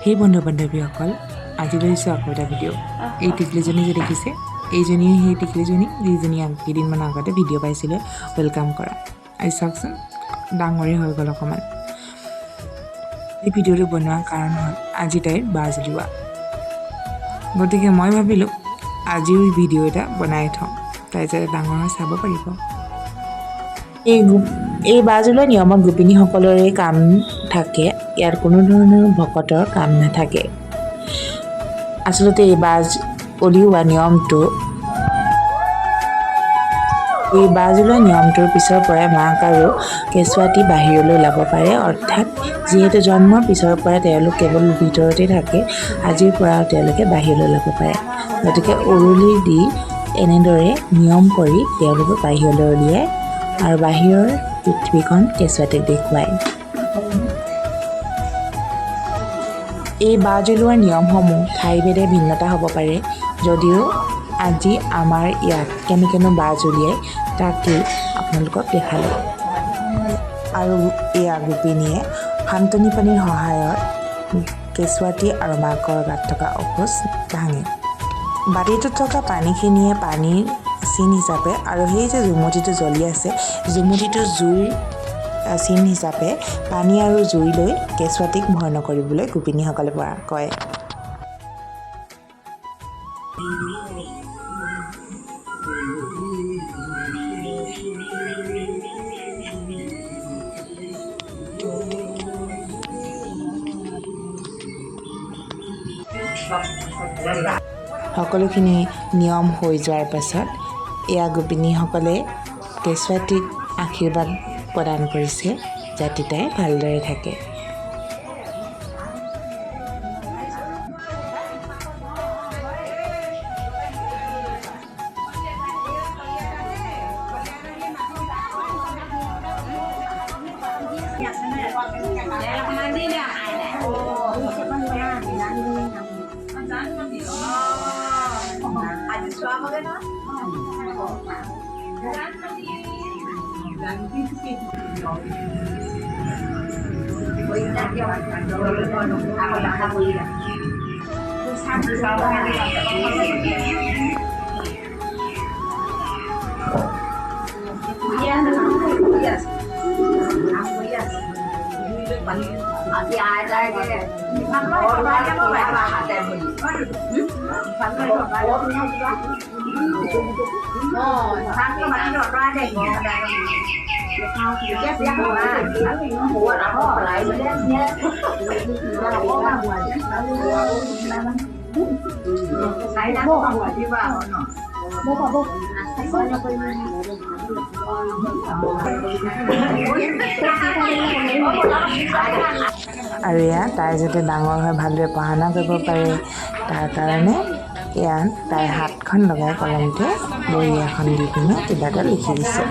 সেই বন্ধু বান্ধৱীসকল আজি লৈছোঁ আকৌ এটা ভিডিঅ'। এই টিকলিজনী যে দেখিছে এইজনীয়ে সেই টিকলিজনী যিজনী কেইদিনমান আগতে ভিডিঅ' পাইছিলে ৱেলকাম কৰা। আজি চাওকচোন ডাঙৰেই হৈ গ'ল অকণমান। এই ভিডিঅ'টো বনোৱাৰ কাৰণ হ'ল আজি তাইৰ বাজ লোৱা, গতিকে মই ভাবিলোঁ আজিও ভিডিঅ' এটা বনাই থওঁ, তাই যাতে ডাঙৰ হৈ চাব পাৰিব। এই বাজ লোৱা নিয়মত গোপিনীসকলৰে কাম থাকে, ইয়াত কোনো ধৰণৰ ভকতৰ কাম নাথাকে। আচলতে এই বাজ উলিওৱা নিয়মটোৰ পিছৰ পৰাই মাক আৰু কেঁচুৱাটি বাহিৰলৈ ওলাব পাৰে, অৰ্থাৎ যিহেতু জন্মৰ পিছৰ পৰা তেওঁলোক কেৱল ভিতৰতে থাকে, আজিৰ পৰা তেওঁলোকে বাহিৰলৈ ওলাব পাৰে। গতিকে উৰুলি দি এনেদৰে নিয়ম কৰি তেওঁলোকক বাহিৰলৈ উলিয়ায় আৰু বাহিৰৰ পৃথিৱীখন কেঁচুৱাটিক দেখুৱায়। এই বাজ ওলোৱাৰ নিয়মসমূহ ঠাইভেদে ভিন্নতা হ'ব পাৰে, যদিও আজি আমাৰ ইয়াত কেনেকৈনো বাজ উলিয়াই তাকেই আপোনালোকক দেখালোঁ। আৰু এয়া গোপিনীয়ে শান্তনি পানীৰ সহায়ত কেঁচুৱাটি আৰু মাকৰ গাত থকা অসুচ ভাঙে। বাতিটোত থকা পানীখিনিয়ে পানীৰ চিন হিচাপে আৰু সেই যে জুমুঠিটো জ্বলি আছে জুমুঠিটো জুইৰ চিন হিচাপে পানী আৰু জুই লৈ কেঁচুৱাটিক ভয় নকৰিবলৈ গোপিনীসকলে কয়। সকলোখিনি নিয়ম হৈ যোৱাৰ পাছত এয়া গোপিনীসকলে কেঁচুৱাটিক আশীৰ্বাদ প্ৰদান কৰিছে যাতে তাই ভালদৰে থাকে। আৰু এয়া তাই যাতে ডাঙৰ হৈ ভালদৰে পঢ়া শুনা কৰিব পাৰে তাৰ কাৰণে এয়া তাইৰ হাতখন লগাই কলমতে বহী এখন দি পিনে কিবা এটা লিখি দিছে।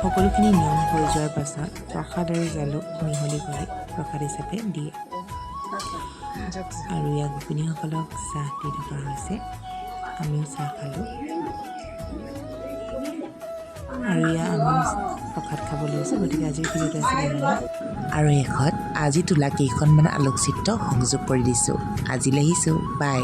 সকলোখিনি নিয়ম হৈ যোৱাৰ পাছত প্ৰসাদ আৰু জালুক মিহলি কৰি প্ৰসাদ হিচাপে দিয়ে আৰু ইয়াত গোপিনীসকলক চাহ দি থকা হৈছে। আমিও চাহ খালোঁ আৰু ইয়াত আমি প্ৰসাদ খাব লৈছোঁ। গতিকে আজিৰ ভিডিঅ'টো আছিলে আৰু শেষত আজি তোলা কেইখনমান আলোকচিত্ৰ সংযোগ কৰি দিছোঁ। আজিলৈ আহিছোঁ, বাই।